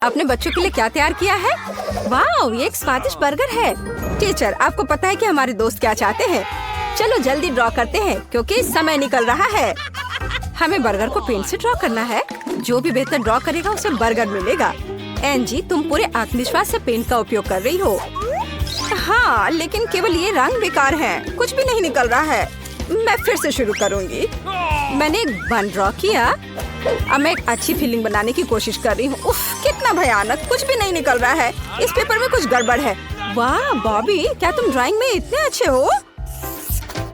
अपने बच्चों के लिए क्या तैयार किया है? वाह, ये एक स्वादिष्ट बर्गर है। टीचर, आपको पता है कि हमारे दोस्त क्या चाहते हैं? चलो जल्दी ड्रॉ करते हैं क्योंकि समय निकल रहा है। हमें बर्गर को पेंट से ड्रॉ करना है। जो भी बेहतर ड्रॉ करेगा उसे बर्गर मिलेगा। एनजी, तुम पूरे आत्मविश्वास से पेंट का उपयोग कर रही हो। हाँ, लेकिन केवल ये रंग बेकार है, कुछ भी नहीं निकल रहा है। मैं फिर से शुरू करूँगी। मैंने एक बन ड्रॉ किया। अब मैं एक अच्छी फीलिंग बनाने की कोशिश कर रही हूँ। उफ, कितना भयानक, कुछ भी नहीं निकल रहा है। इस पेपर में कुछ गड़बड़ है। वाह बॉबी, क्या तुम ड्राइंग में इतने अच्छे हो?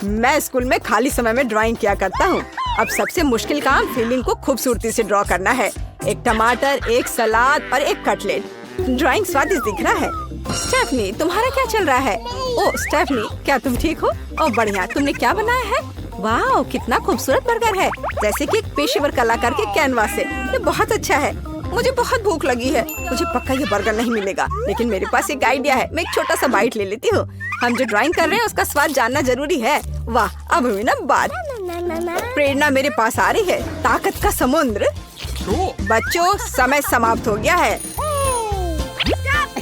मैं स्कूल में खाली समय में ड्राइंग किया करता हूँ। अब सबसे मुश्किल काम फीलिंग को खूबसूरती से ड्रॉ करना है। एक टमाटर, एक सलाद और एक कटलेट। ड्राइंग स्वादिष्ट दिख रहा है। स्टेफनी, तुम्हारा क्या चल रहा है? ओह स्टेफनी, क्या तुम ठीक हो? ओह बढ़िया, तुमने क्या बनाया है? वाह, कितना खूबसूरत बर्गर है, जैसे कि एक पेशेवर कलाकार के कैनवास से। ये बहुत अच्छा है। मुझे बहुत भूख लगी है। मुझे पक्का ये बर्गर नहीं मिलेगा, लेकिन मेरे पास एक आइडिया है। मैं एक छोटा सा बाइट ले लेती हूँ। हम जो ड्राइंग कर रहे हैं उसका स्वाद जानना जरूरी है। वाह, अब हुई ना बात। प्रेरणा मेरे पास आ रही है। ताकत का समुद्र। बच्चों, समय समाप्त हो गया है।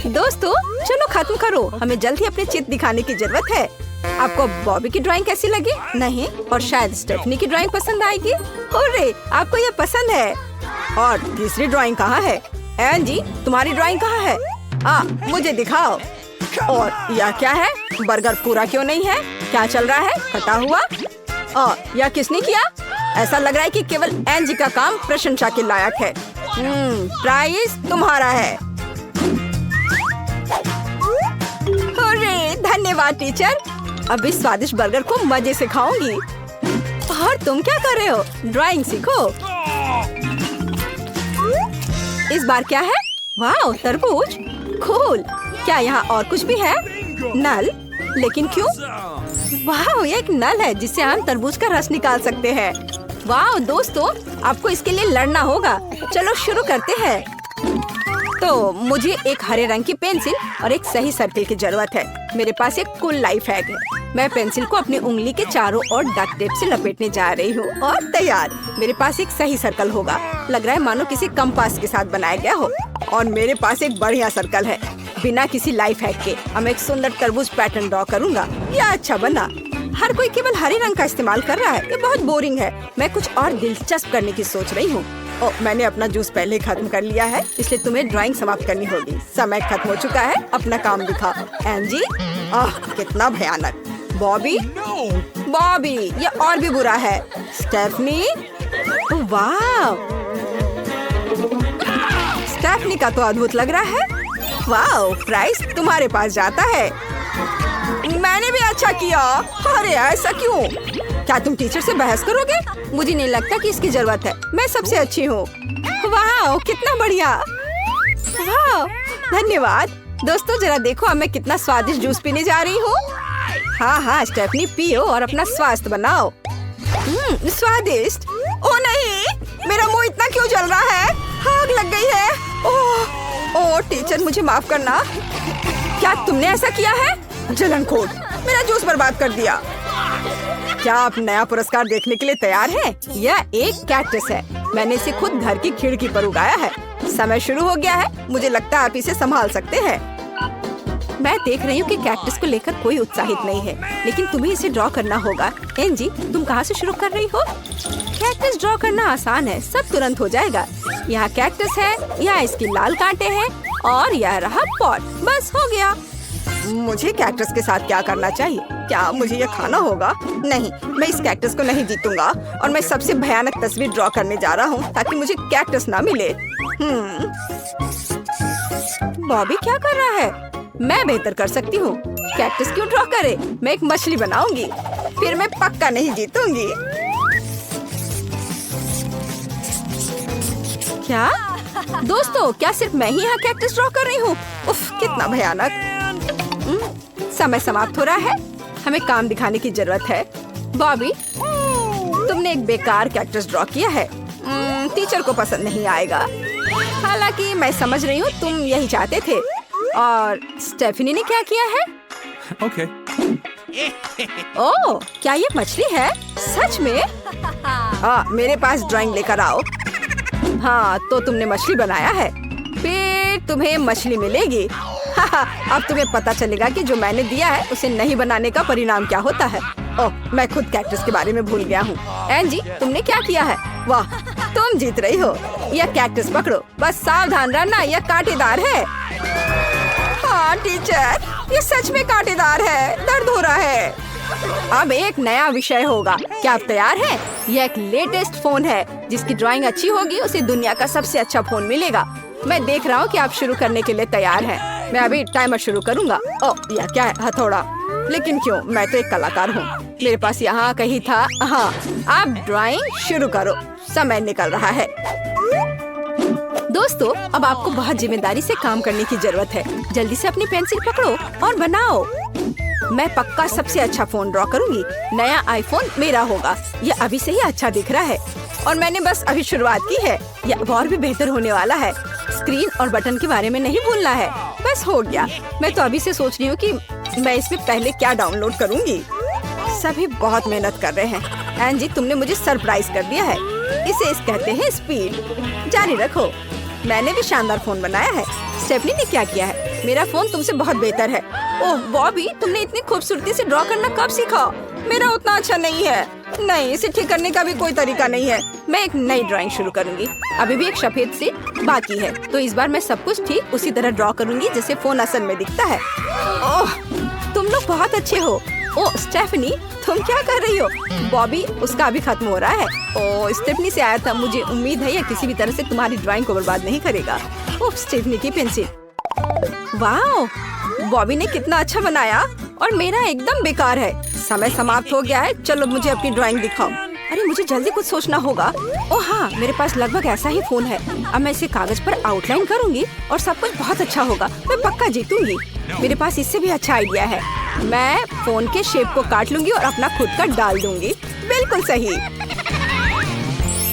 दोस्तों, चलो खत्म करो। हमें जल्द ही अपने चित्र दिखाने की जरूरत है। आपको बॉबी की ड्राइंग कैसी लगी? नहीं, और शायद स्टेफनी की ड्राइंग पसंद आएगी। होरे, आपको ये पसंद है। और तीसरी ड्राइंग कहाँ है? एनजी, तुम्हारी ड्राइंग कहाँ है? मुझे दिखाओ। और यह क्या है? बर्गर पूरा क्यों नहीं है? क्या चल रहा है? कटा हुआ? यह किसने किया? ऐसा लग रहा है कि केवल एनजी का काम प्रशंसा के लायक है। प्राइज तुम्हारा है। धन्यवाद टीचर। अब इस स्वादिष्ट बर्गर को मजे से खाऊंगी। और तुम क्या कर रहे हो? ड्राइंग सीखो। इस बार क्या है? वाह, तरबूज। कूल। क्या यहाँ और कुछ भी है? नल? लेकिन क्यों? वाह, ये एक नल है जिससे हम तरबूज का रस निकाल सकते हैं। वाह दोस्तों, आपको इसके लिए लड़ना होगा। चलो शुरू करते हैं। तो मुझे एक हरे रंग की पेंसिल और एक सही सर्किल की जरूरत है। मेरे पास एक कूल लाइफ हैक है। मैं पेंसिल को अपनी उंगली के चारों ओर डक टेप से लपेटने जा रही हूँ और तैयार। मेरे पास एक सही सर्कल होगा। लग रहा है मानो किसी कंपास के साथ बनाया गया हो। और मेरे पास एक बढ़िया सर्कल है। बिना किसी लाइफ हैक के अब एक सुंदर तरबूज पैटर्न ड्रॉ करूँगा। यह अच्छा बना। हर कोई केवल हरे रंग का इस्तेमाल कर रहा है। ये बहुत बोरिंग है। मैं कुछ और दिलचस्प करने की सोच रही हूँ। मैंने अपना जूस पहले खत्म कर लिया है, इसलिए तुम्हें ड्राइंग समाप्त करनी होगी। समय खत्म हो चुका है। अपना काम दिखा। एनजी, कितना भयानक। बॉबी, बॉबी, ये और भी बुरा है। स्टेफनी, वाह, स्टेफनी का तो अद्भुत लग रहा है। वाह, प्राइस तुम्हारे पास जाता है। मैंने भी अच्छा किया। अरे ऐसा क्यों? क्या तुम टीचर से बहस करोगे? मुझे नहीं लगता कि इसकी जरूरत है। मैं सबसे अच्छी हूँ। वाह, कितना बढ़िया। वाह, धन्यवाद। दोस्तों जरा देखो, अब मैं कितना स्वादिष्ट जूस पीने जा रही हूँ। हाँ, स्टेफनी पियो और अपना स्वास्थ्य बनाओ। स्वादिष्ट। ओ नहीं, मेरा मुंह इतना क्यों जल रहा है? आग लग गई है। ओह टीचर, मुझे माफ करना। क्या तुमने ऐसा किया है? जलनखोर, मेरा जूस बर्बाद कर दिया। क्या आप नया पुरस्कार देखने के लिए तैयार हैं? यह एक कैक्टस है। मैंने इसे खुद घर की खिड़की पर उगाया है। समय शुरू हो गया है। मुझे लगता है आप इसे संभाल सकते हैं। मैं देख रही हूँ कि कैक्टस को लेकर कोई उत्साहित नहीं है, लेकिन तुम्हें इसे ड्रॉ करना होगा। एनजी, तुम कहाँ से शुरू कर रही हो? कैक्टस ड्रॉ करना आसान है, सब तुरंत हो जाएगा। यहाँ कैक्टस है, यहाँ इसकी लाल कांटे हैं और यह रहा पॉट। बस हो गया। मुझे कैक्टस के साथ क्या करना चाहिए? क्या मुझे ये खाना होगा? नहीं, मैं इस कैक्टस को नहीं जीतूंगा और मैं सबसे भयानक तस्वीर ड्रॉ करने जा रहा हूँ ताकि मुझे कैक्टस ना मिले। बॉबी क्या कर रहा है? मैं बेहतर कर सकती हूँ। कैक्टस क्यों ड्रॉ करे? मैं एक मछली बनाऊंगी, फिर मैं पक्का नहीं जीतूंगी। क्या दोस्तों, क्या सिर्फ मैं ही यहाँ कैक्टस ड्रॉ कर रही हूँ? उफ, कितना भयानक। समय समाप्त हो रहा है। हमें काम दिखाने की जरूरत है। बॉबी, तुमने एक बेकार कैक्टस ड्रॉ किया है। टीचर को पसंद नहीं आएगा। हालांकि मैं समझ रही हूँ तुम यही चाहते थे। और स्टेफनी ने क्या किया है? Okay. ओह, क्या ये मछली है? सच में? मेरे पास ड्राइंग लेकर आओ। हाँ, तो तुमने मछली बनाया है। फिर तुम्हें मछली मिलेगी। अब तुम्हें पता चलेगा कि जो मैंने दिया है उसे नहीं बनाने का परिणाम क्या होता है। ओह, मैं खुद कैक्टस के बारे में भूल गया हूँ। एंजी, तुमने क्या किया है? वाह, तुम जीत रही हो। यह कैक्टस पकड़ो, बस सावधान रहना, यह कांटेदार है। हाँ टीचर, ये सच में कांटेदार है, दर्द हो रहा है। अब एक नया विषय होगा, क्या आप तैयार हैं? यह एक लेटेस्ट फोन है, जिसकी ड्राइंग अच्छी होगी उसे दुनिया का सबसे अच्छा फोन मिलेगा। मैं देख रहा हूँ कि आप शुरू करने के लिए तैयार हैं। मैं अभी टाइमर शुरू करूँगा। ओह, यह क्या है? हथौड़ा। लेकिन क्यों, मैं तो एक कलाकार हूँ, मेरे पास यहाँ कहीं था। हाँ, आप ड्राइंग शुरू करो, समय निकल रहा है। दोस्तों, अब आपको बहुत जिम्मेदारी से काम करने की जरूरत है। जल्दी से अपनी पेंसिल पकड़ो और बनाओ। मैं पक्का सबसे अच्छा फोन ड्रॉ करूंगी। नया आईफोन मेरा होगा। ये अभी से ही अच्छा दिख रहा है और मैंने बस अभी शुरुआत की है। यह और भी बेहतर होने वाला है। स्क्रीन और बटन के बारे में नहीं भूलना है। बस हो गया। मैं तो अभी से सोच रही हूँ कि मैं इसमें पहले क्या डाउनलोड करूंगी। सभी बहुत मेहनत कर रहे हैं। एंजी, तुमने मुझे सरप्राइज कर दिया है। इसे कहते हैं स्पीड। जारी रखो। मैंने भी शानदार फोन बनाया है। स्टेफनी ने क्या किया है? मेरा फोन तुमसे बहुत बेहतर है। ओह बॉबी, तुमने इतनी खूबसूरती से ड्रॉ करना कब सीखा? मेरा उतना अच्छा नहीं है। नहीं, इसे ठीक करने का भी कोई तरीका नहीं है। मैं एक नई ड्राइंग शुरू करूंगी। अभी भी एक सफेद सीट बाकी है, तो इस बार मैं सब कुछ ठीक उसी तरह ड्रॉ करूंगी जैसे फोन असल में दिखता है। ओह, तुम लोग बहुत अच्छे हो। ओह स्टेफनी, तुम क्या कर रही हो? बॉबी, उसका अभी खत्म हो रहा है। ओह, स्टेफनी से आया था। मुझे उम्मीद है यह किसी भी तरह से तुम्हारी ड्राइंग को बर्बाद नहीं करेगा। ओह, स्टेफनी की पेंसिल। वाह, बॉबी ने कितना अच्छा बनाया और मेरा एकदम बेकार है। समय समाप्त हो गया है। चलो मुझे अपनी ड्राइंग दिखाओ। अरे मुझे जल्दी कुछ सोचना होगा। ओह हाँ, मेरे पास लगभग ऐसा ही फोन है। अब मैं इसे कागज पर आउटलाइन करूंगी और सब कुछ बहुत अच्छा होगा। मैं पक्का जीतूंगी। मेरे पास इससे भी अच्छा आइडिया है। मैं फोन के शेप को काट लूंगी और अपना खुद का डाल दूंगी। बिल्कुल सही।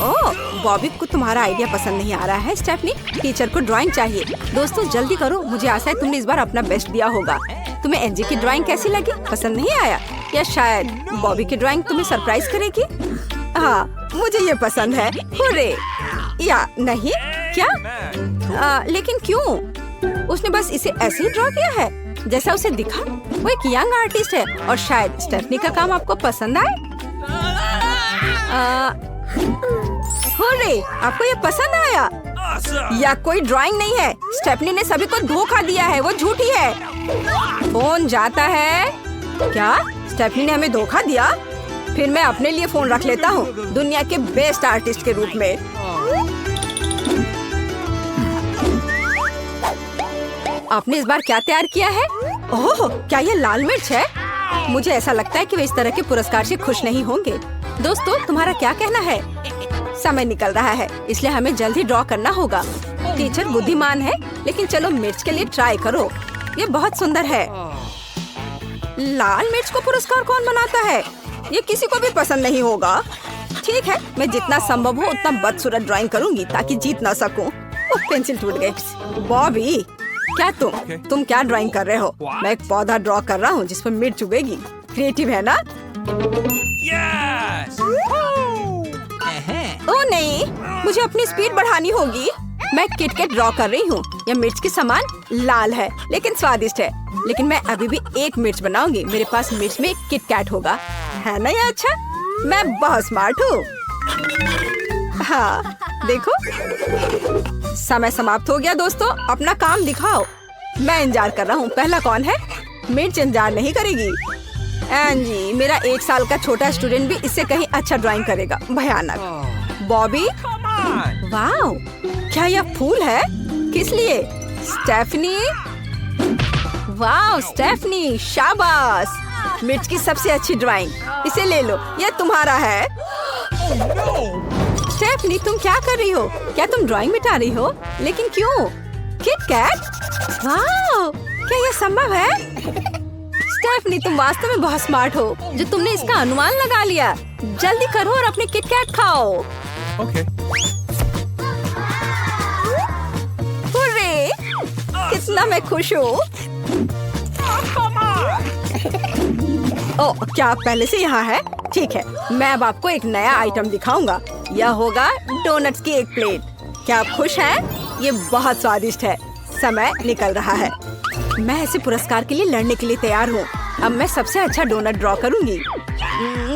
ओह, बॉबी को तुम्हारा आइडिया पसंद नहीं आ रहा है। स्टेफनी, टीचर को ड्राइंग चाहिए। दोस्तों जल्दी करो, मुझे आशा है तुमने इस बार अपना बेस्ट दिया होगा। तुम्हें एंजी की ड्राइंग कैसी लगी? पसंद नहीं आया? या शायद बॉबी की ड्राइंग तुम्हें सरप्राइज करेगी? हाँ, मुझे ये पसंद है। हुर्रे! या नहीं? क्या? लेकिन क्यों? उसने बस इसे ऐसे ही ड्रॉ किया है जैसा उसे दिखा। वो एक यंग आर्टिस्ट है और शायद स्टेफनी का काम आपको पसंद आए। हुर्रे! आपको ये पसंद आया? या कोई ड्राइंग नहीं है। स्टेफनी ने सभी को धोखा दिया है। वो झूठी है। फोन जाता है। क्या? स्टेफनी ने हमें धोखा दिया? फिर मैं अपने लिए फोन रख लेता हूँ, दुनिया के बेस्ट आर्टिस्ट के रूप में। आपने इस बार क्या तैयार किया है? ओह, क्या ये लाल मिर्च है? मुझे ऐसा लगता है कि वे इस तरह के पुरस्कार से खुश नहीं होंगे। दोस्तों, तुम्हारा क्या कहना है? समय निकल रहा है, इसलिए हमें जल्दी ड्रॉ करना होगा। टीचर बुद्धिमान है, लेकिन चलो मिर्च के लिए ट्राई करो। ये बहुत सुंदर है। लाल मिर्च को पुरस्कार कौन बनाता है? ये किसी को भी पसंद नहीं होगा। ठीक है, मैं जितना संभव हो उतना बदसूरत ड्राइंग करूंगी ताकि जीत ना सकूं। ओह, पेंसिल टूट गई। बॉबी, क्या तुम क्या ड्राइंग कर रहे हो? मैं एक पौधा ड्रॉ कर रहा हूँ जिस पर मिर्च उगेगी। क्रिएटिव है ना? ओह नहीं, मुझे अपनी स्पीड बढ़ानी होगी। मैं किटकैट ड्रॉ कर रही हूँ। यह मिर्च के समान लाल है लेकिन स्वादिष्ट है। लेकिन मैं अभी भी एक मिर्च बनाऊंगी। मेरे पास मिर्च में एक किटकैट होगा, है ना? ये अच्छा, मैं बहुत स्मार्ट हूँ। हाँ देखो, समय समाप्त हो गया। दोस्तों, अपना काम दिखाओ। मैं इंतजार कर रहा हूँ। पहला कौन है? मिर्च इंतजार नहीं करेगी। एंजी, मेरा 1 साल का छोटा स्टूडेंट भी इससे कहीं अच्छा ड्राइंग करेगा। भयानक। बॉबी, वाह, क्या यह फूल है? किस लिए? स्टेफनी, वाह स्टेफनी, शाबाश। मिर्च की सबसे अच्छी ड्राइंग। इसे ले लो, यह तुम्हारा है। स्टेफनी, तुम क्या कर रही हो? क्या तुम ड्राइंग मिटा रही हो? लेकिन क्यों? किटकैट, वाह, क्या यह संभव है? स्टेफनी, तुम वास्तव में बहुत स्मार्ट हो जो तुमने इसका अनुमान लगा लिया। जल्दी करो और अपने किटकैट खाओ। Okay. हुर्रे! कितना मैं खुश हूँ। ओह, क्या आप पहले से यहाँ है? ठीक है, मैं अब आपको एक नया आइटम दिखाऊंगा। यह होगा डोनट्स की एक प्लेट। क्या आप खुश हैं? ये बहुत स्वादिष्ट है। समय निकल रहा है। मैं ऐसे पुरस्कार के लिए लड़ने के लिए तैयार हूँ। अब मैं सबसे अच्छा डोनट ड्रॉ करूंगी।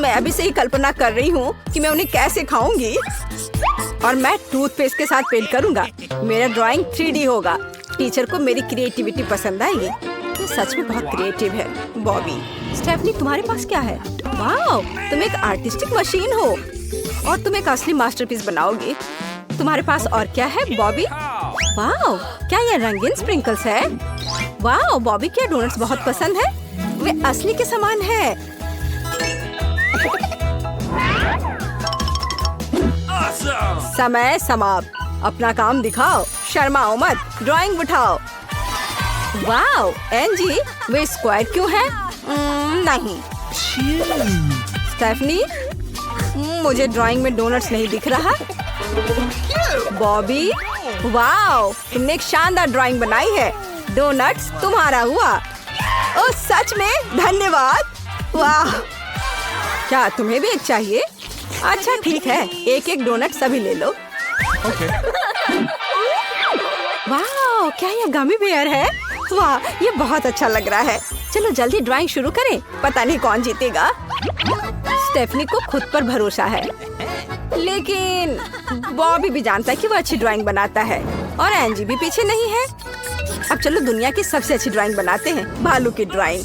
मैं अभी से ही कल्पना कर रही हूँ कि मैं उन्हें कैसे खाऊंगी। और मैं टूथपेस्ट के साथ पेंट करूंगा। मेरा ड्राइंग 3D होगा। टीचर को मेरी क्रिएटिविटी पसंद आएगी। ये सच में बहुत क्रिएटिव है। बॉबी, स्टेफनी तुम्हारे पास क्या है? वाओ, तुम एक आर्टिस्टिक मशीन हो और तुम एक असली मास्टरपीस बनाओगी। तुम्हारे पास और क्या है बॉबी? वाओ, क्या ये रंगीन स्प्रिंकल्स है? वाओ, बॉबी के डोनट्स बहुत पसंद है। वे असली के समान है। समय समाप्त। अपना काम दिखाओ, शर्माओ मत, ड्राइंग उठाओ। वाओ, एंजी, वे स्क्वायर क्यों है? नहीं। स्टेफनी, मुझे ड्राइंग में डोनट्स नहीं दिख रहा। बॉबी, वाओ, तुमने एक शानदार ड्राइंग बनाई है। डोनट्स तुम्हारा हुआ। ओह सच में? धन्यवाद। वाह, क्या तुम्हें भी एक चाहिए? अच्छा ठीक है, एक एक डोनट सभी ले लो। वाह, क्या ये गमी बेयर है? वाह, ये बहुत अच्छा लग रहा है। चलो जल्दी ड्राइंग शुरू करें। पता नहीं कौन जीतेगा। स्टेफनी को खुद पर भरोसा है, लेकिन बॉबी भी जानता है कि वो अच्छी ड्राइंग बनाता है और एंजी भी पीछे नहीं है। अब चलो दुनिया की सबसे अच्छी ड्राइंग बनाते हैं, भालू की ड्राइंग।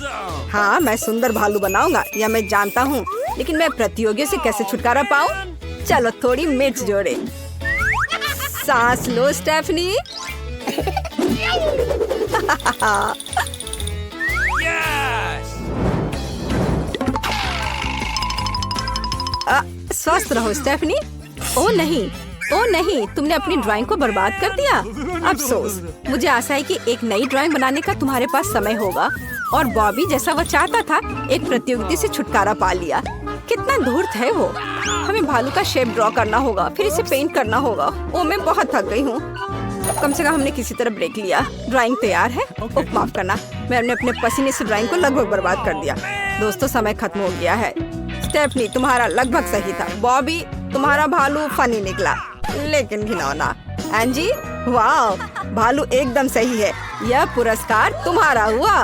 हाँ, मैं सुंदर भालू बनाऊंगा, यह मैं जानता हूँ, लेकिन मैं प्रतियोगियों से कैसे छुटकारा पाऊँ? चलो थोड़ी मिर्च जोड़े। सांस लो स्टेफनी। स्वस्थ रहो स्टेफनी। ओ नहीं, तुमने अपनी ड्राइंग को बर्बाद कर दिया। अफसोस। मुझे आशा है कि एक नई ड्राइंग बनाने का तुम्हारे पास समय होगा। और बॉबी जैसा वो चाहता था, एक प्रतियोगिता से छुटकारा पा लिया। कितना धूर्त है वो। हमें भालू का शेप ड्रॉ करना होगा, फिर इसे पेंट करना होगा। ओ, मैं बहुत थक गई हूँ। कम से कम हमने किसी तरह ब्रेक लिया। ड्राइंग तैयार है। माफ करना, मैंने अपने पसीने से ड्राइंग को लगभग बर्बाद कर दिया। दोस्तों, समय खत्म हो गया है। स्टेफनी, तुम्हारा लगभग सही था। बॉबी, तुम्हारा भालू फनी निकला, लेकिन घिनौना। एंजी, वाह, भालू एकदम सही है। यह पुरस्कार तुम्हारा हुआ।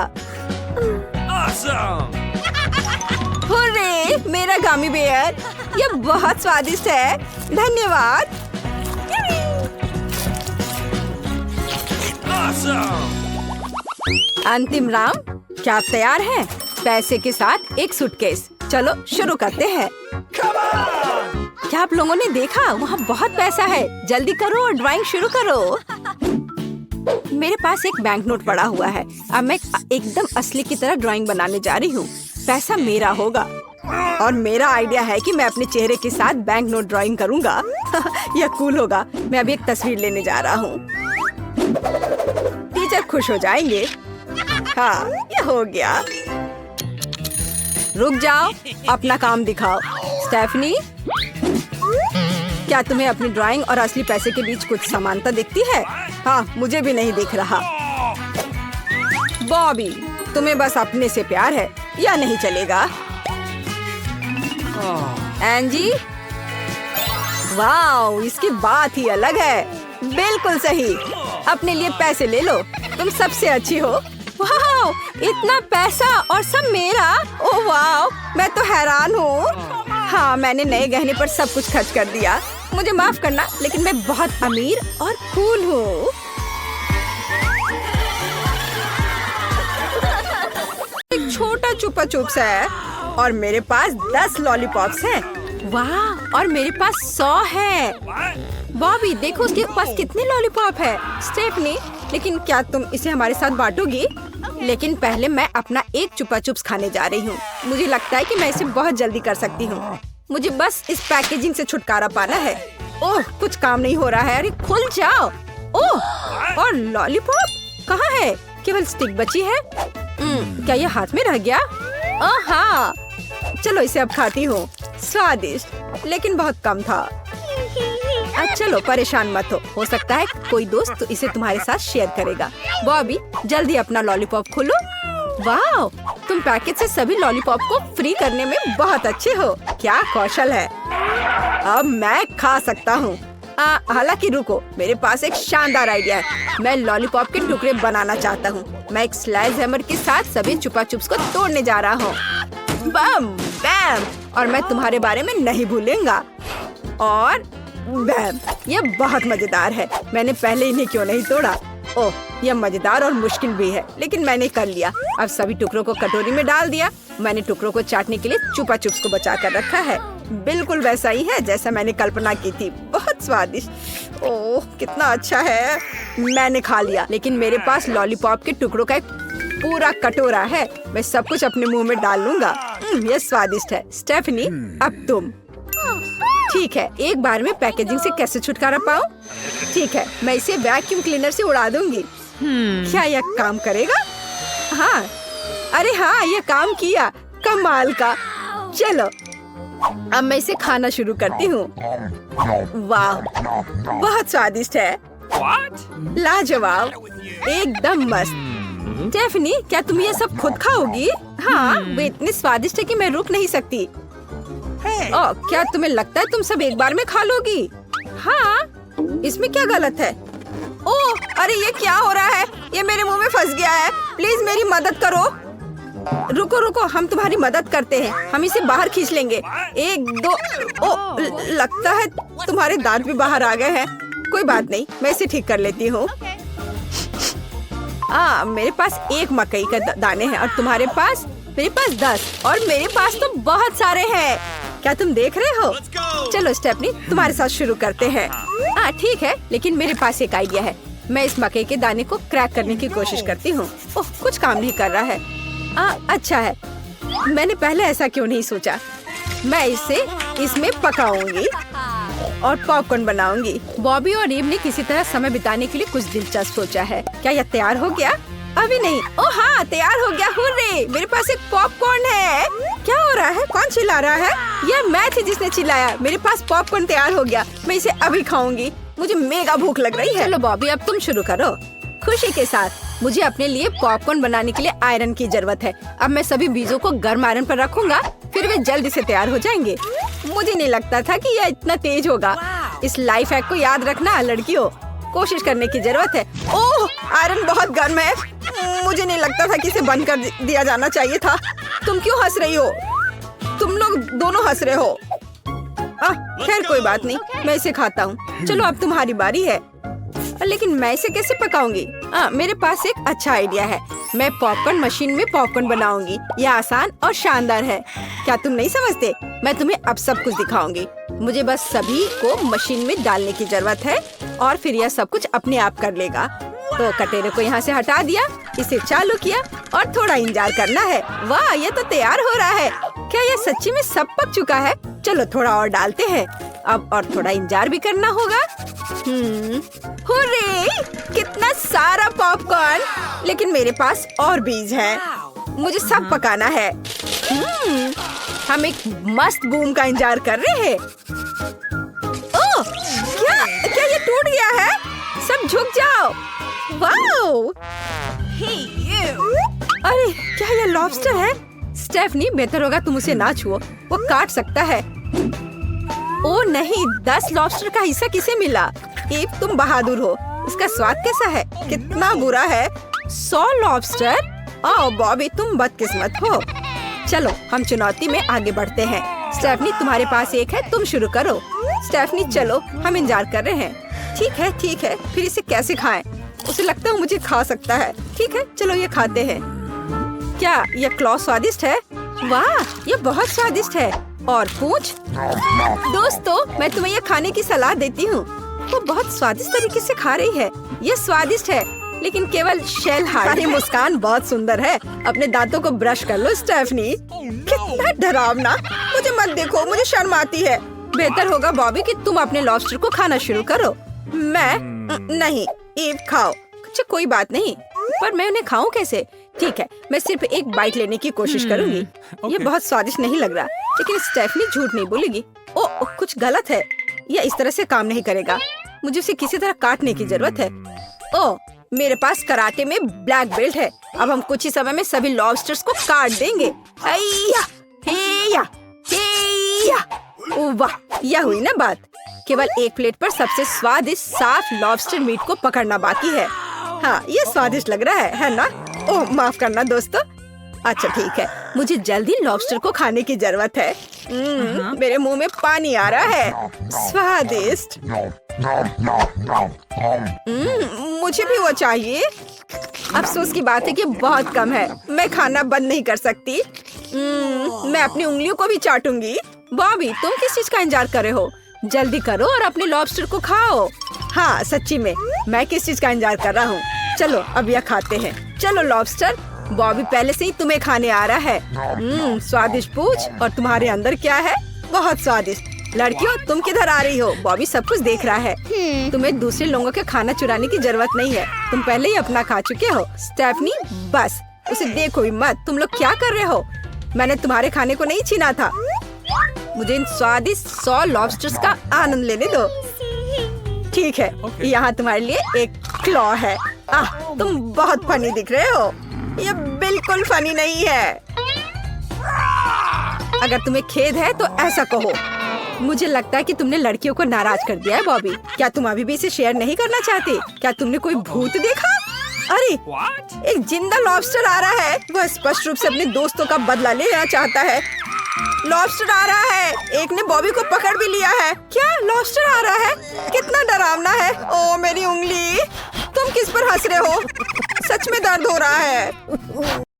हुर्रे, मेरा गामी बेयर, यह बहुत स्वादिष्ट है। धन्यवाद। अंतिम राउंड, क्या आप तैयार हैं? पैसे के साथ एक सूटकेस। चलो शुरू करते हैं। क्या आप लोगों ने देखा? वहाँ बहुत पैसा है। जल्दी करो और ड्राइंग शुरू करो। मेरे पास एक बैंक नोट पड़ा हुआ है। अब मैं एकदम असली की तरह ड्राइंग बनाने जा रही हूँ। पैसा मेरा होगा और मेरा आइडिया है कि मैं अपने चेहरे के साथ बैंक नोट ड्राइंग करूँगा। यह कूल होगा। मैं अभी एक तस्वीर लेने जा रहा हूँ। टीचर खुश हो जाएंगे। हाँ, यह हो गया। रुक जाओ, अपना काम दिखाओ। स्टेफनी, क्या तुम्हें अपनी ड्राइंग और असली पैसे के बीच कुछ समानता दिखती है? हाँ, मुझे भी नहीं दिख रहा। बॉबी, तुम्हें बस अपने से प्यार है, या नहीं चलेगा? एंजी, वाह, इसकी बात ही अलग है। बिल्कुल सही। अपने लिए पैसे ले लो, तुम सबसे अच्छी हो। वाह, इतना पैसा और सब मेरा। ओह वाह, मैं तो हैरान हूँ। हाँ, मैंने नए गहने पर सब कुछ खर्च कर दिया। मुझे माफ करना, लेकिन मैं बहुत अमीर और कूल हूँ। एक छोटा चुपा चुप्स है और मेरे पास 10 लॉलीपॉप्स हैं। वाह, और मेरे पास 100 है। बॉबी, देखो उसके पास कितने लॉलीपॉप है। स्टेफनी, लेकिन क्या तुम इसे हमारे साथ बांटोगी? लेकिन पहले मैं अपना एक चुपा चुप्स खाने जा रही हूँ। मुझे लगता है कि मैं इसे बहुत जल्दी कर सकती हूँ। मुझे बस इस पैकेजिंग से छुटकारा पाना है। ओह, कुछ काम नहीं हो रहा है। अरे खुल जाओ। ओह, और लॉलीपॉप कहाँ है? केवल स्टिक बची है। क्या ये हाथ में रह गया? ओह हाँ, चलो इसे अब खाती हूँ। स्वादिष्ट, लेकिन बहुत कम था। चलो परेशान मत हो सकता है कोई दोस्त तो इसे तुम्हारे साथ शेयर करेगा। बॉबी, जल्दी अपना लॉलीपॉप खोलो। वाह, तुम पैकेट से सभी लॉलीपॉप को फ्री करने में बहुत अच्छे हो। क्या कौशल है। अब मैं खा सकता हूँ। हालांकि रुको, मेरे पास एक शानदार आइडिया है। मैं लॉलीपॉप के टुकड़े बनाना चाहता हूँ। मैं एक स्लाइस हैमर के साथ सभी चुपा चुप्स को तोड़ने जा रहा हूँ। बम बैम, और मैं तुम्हारे बारे में नहीं भूलूंगा। और बैम, ये बहुत मजेदार है। मैंने पहले इन्हें क्यों नहीं तोड़ा? ओह, यह मजेदार और मुश्किल भी है, लेकिन मैंने कर लिया। अब सभी टुकड़ों को कटोरी में डाल दिया। मैंने टुकड़ों को चाटने के लिए चुपा चुप्स को बचा कर रखा है। बिल्कुल वैसा ही है जैसा मैंने कल्पना की थी। बहुत स्वादिष्ट। ओह, कितना अच्छा है। मैंने खा लिया, लेकिन मेरे पास लॉलीपॉप के टुकड़ों का एक पूरा कटोरा है। मैं सब कुछ अपने मुंह में डाल लूंगा। यह स्वादिष्ट है। स्टेफनी, अब तुम। ठीक है, एक बार में पैकेजिंग से कैसे छुटकारा पाऊं? ठीक है, मैं इसे वैक्यूम क्लीनर से उड़ा दूंगी। क्या यह काम करेगा? हाँ, अरे हाँ, यह काम किया। कमाल का। चलो, अब मैं इसे खाना शुरू करती हूँ। वाह, बहुत स्वादिष्ट है। लाजवाब, एकदम मस्त। स्टेफनी, क्या तुम ये सब खुद खाओगी? हाँ, वे इतने स्वादिष्ट है कि मैं रुक नहीं सकती। ओह, क्या तुम्हें लगता है तुम सब एक बार में खा लोगी? हाँ, इसमें क्या गलत है? ओह, अरे ये क्या हो रहा है? ये मेरे मुंह में फंस गया है। प्लीज मेरी मदद करो। रुको रुको, हम तुम्हारी मदद करते हैं। हम इसे बाहर खींच लेंगे। 1 2। ओह, लगता है तुम्हारे दांत भी बाहर आ गए हैं। कोई बात नहीं, मैं इसे ठीक कर लेती हूँ। मेरे पास 1 मकई का दाने हैं और तुम्हारे पास? मेरे पास 10 और मेरे पास तो बहुत सारे हैं। क्या तुम देख रहे हो? चलो स्टेफनी, तुम्हारे साथ शुरू करते हैं। ठीक है, लेकिन मेरे पास एक आइडिया है। मैं इस मकई के दाने को क्रैक करने की कोशिश करती हूँ। ओह, कुछ काम नहीं कर रहा है। अच्छा है, मैंने पहले ऐसा क्यों नहीं सोचा। मैं इसे इसमें पकाऊंगी और पॉपकॉर्न बनाऊंगी। बॉबी और रीव ने किसी तरह समय बिताने के लिए कुछ दिलचस्प सोचा है। क्या यह तैयार हो गया? अभी नहीं। ओह हाँ, तैयार हो गया। हुर्रे, मेरे पास एक पॉपकॉर्न है। क्या हो रहा है? कौन चिल्ला रहा है? यह मैं थी जिसने चिल्लाया। मेरे पास पॉपकॉर्न तैयार हो गया। मैं इसे अभी खाऊंगी। मुझे मेगा भूख लग रही है। चलो बॉबी, अब तुम शुरू करो। खुशी के साथ। मुझे अपने लिए पॉपकॉर्न बनाने के लिए आयरन की जरूरत है। अब मैं सभी बीजों को गर्म आयरन पर रखूंगा, फिर वे जल्दी से तैयार हो जाएंगे। मुझे नहीं लगता था कि यह इतना तेज होगा। इस लाइफ हैक को याद रखना लड़कियों, कोशिश करने की जरूरत है। ओह, आयरन बहुत गर्म है। मुझे नहीं लगता था कि इसे बंद कर दिया जाना चाहिए था। तुम क्यों हंस रही हो? तुम लोग दोनों हंस रहे हो। खैर कोई बात नहीं, मैं इसे खाता हूँ। चलो अब तुम्हारी बारी है। लेकिन मैं इसे कैसे पकाऊंगी? मेरे पास एक अच्छा आइडिया है। मैं पॉपकॉर्न मशीन में पॉपकॉर्न बनाऊंगी। यह आसान और शानदार है। क्या तुम नहीं समझते? मैं तुम्हें अब सब कुछ दिखाऊंगी। मुझे बस सभी को मशीन में डालने की जरूरत है और फिर यह सब कुछ अपने आप कर लेगा। तो कटोरे को यहाँ से हटा दिया, इसे चालू किया और थोड़ा इंतजार करना है। वाह, ये तो तैयार हो रहा है। क्या यह सच्ची में सब पक चुका है? चलो थोड़ा और डालते हैं। अब और थोड़ा इंतजार भी करना होगा। हुर्रे, कितना सारा पॉपकॉर्न। लेकिन मेरे पास और बीज है। मुझे सब पकाना है। हम एक मस्त बूम का इंतजार कर रहे हैं। ओह, क्या ये टूट गया है? सब झुक जाओ। वाओ! अरे क्या ये लॉबस्टर है? स्टेफनी, बेहतर होगा तुम उसे ना छुओ, वो काट सकता है। ओ नहीं, 10 लॉबस्टर का हिस्सा किसे मिला? ईव, तुम बहादुर हो। इसका स्वाद कैसा है? कितना बुरा है। 100 लॉबस्टर? आओ बॉबी, तुम बदकिस्मत हो। चलो हम चुनौती में आगे बढ़ते हैं। स्टेफनी, तुम्हारे पास एक है, तुम शुरू करो। स्टेफनी, चलो हम इंतजार कर रहे हैं। ठीक है, फिर इसे कैसे खाएं? उसे लगता है मुझे खा सकता है। ठीक है, चलो ये खाते हैं। क्या यह क्लॉ स्वादिष्ट है? वाह, यह बहुत स्वादिष्ट है। और पूंछ? दोस्तों, मैं तुम्हें यह खाने की सलाह देती हूँ। वो बहुत स्वादिष्ट तरीके से खा रही है। यह स्वादिष्ट है, लेकिन केवल शेल हार्ड है। मुस्कान बहुत सुंदर है। अपने दांतों को ब्रश कर लो स्टेफनी। कितना डरावना। मुझे मत देखो, मुझे शर्म आती है। बेहतर होगा बॉबी कि तुम अपने लॉबस्टर को खाना शुरू करो। मैं नहीं। ईव, खाओ। अच्छा कोई बात नहीं, पर मैं उन्हें खाऊं कैसे? ठीक है, मैं सिर्फ एक बाइट लेने की कोशिश करूंगी। ये बहुत स्वादिष्ट नहीं लग रहा, लेकिन स्टेफनी झूठ नहीं बोलेगी। ओह, कुछ गलत है। यह इस तरह से काम नहीं करेगा। मुझे उसे किसी तरह काटने की जरूरत है। ओह, मेरे पास कराटे में ब्लैक बेल्ट है। अब हम कुछ ही समय में सभी लॉबस्टर्स को काट देंगे। वाह, यह हुई ना बात। केवल एक प्लेट पर सबसे स्वादिष्ट साफ लॉबस्टर मीट को पकड़ना बाकी है। हाँ, ये स्वादिष्ट लग रहा है ना? ओह, माफ करना दोस्तों। अच्छा ठीक है, मुझे जल्दी लॉबस्टर को खाने की जरूरत है। मेरे मुंह में पानी आ रहा है। स्वादिष्ट। मुझे भी वो चाहिए। अफसोस की बात है कि बहुत कम है। मैं खाना बंद नहीं कर सकती। मैं अपनी उंगलियों को भी चाटूंगी। बॉबी, तुम किस चीज का इंतजार कर रहे हो? जल्दी करो और अपने लॉबस्टर को खाओ। हाँ, सच्ची में मैं किस चीज का इंतजार कर रहा हूँ। चलो अब यह खाते हैं। चलो लॉबस्टर, बॉबी पहले से ही तुम्हें खाने आ रहा है। स्वादिष्ट पूछ। और तुम्हारे अंदर क्या है? बहुत स्वादिष्ट। लड़कियों, तुम किधर आ रही हो? बॉबी सब कुछ देख रहा है। तुम्हें दूसरे लोगों के खाना चुराने की जरूरत नहीं है। तुम पहले ही अपना खा चुके हो। स्टेफनी, बस उसे देखो ही मत। तुम लोग क्या कर रहे हो? मैंने तुम्हारे खाने को नहीं छीना था। मुझे इन स्वादिष्ट 100 लॉबस्टर्स का आनंद लेने दो। ठीक है, यहाँ तुम्हारे लिए एक क्लॉ है। तुम बहुत फनी दिख रहे हो। ये बिल्कुल फनी नहीं है। अगर तुम्हें खेद है तो ऐसा कहो। मुझे लगता है कि तुमने लड़कियों को नाराज कर दिया है बॉबी। क्या तुम अभी भी इसे शेयर नहीं करना चाहते? क्या तुमने कोई भूत देखा? अरे एक जिंदा लॉबस्टर आ रहा है। वह स्पष्ट रूप से अपने दोस्तों का बदला लेना चाहता है। लॉबस्टर आ रहा है। एक ने बॉबी को पकड़ भी लिया है। क्या लॉबस्टर आ रहा है? कितना डरावना है। ओ मेरी उंगली। तुम किस पर हंस रहे हो? सच में दर्द हो रहा है।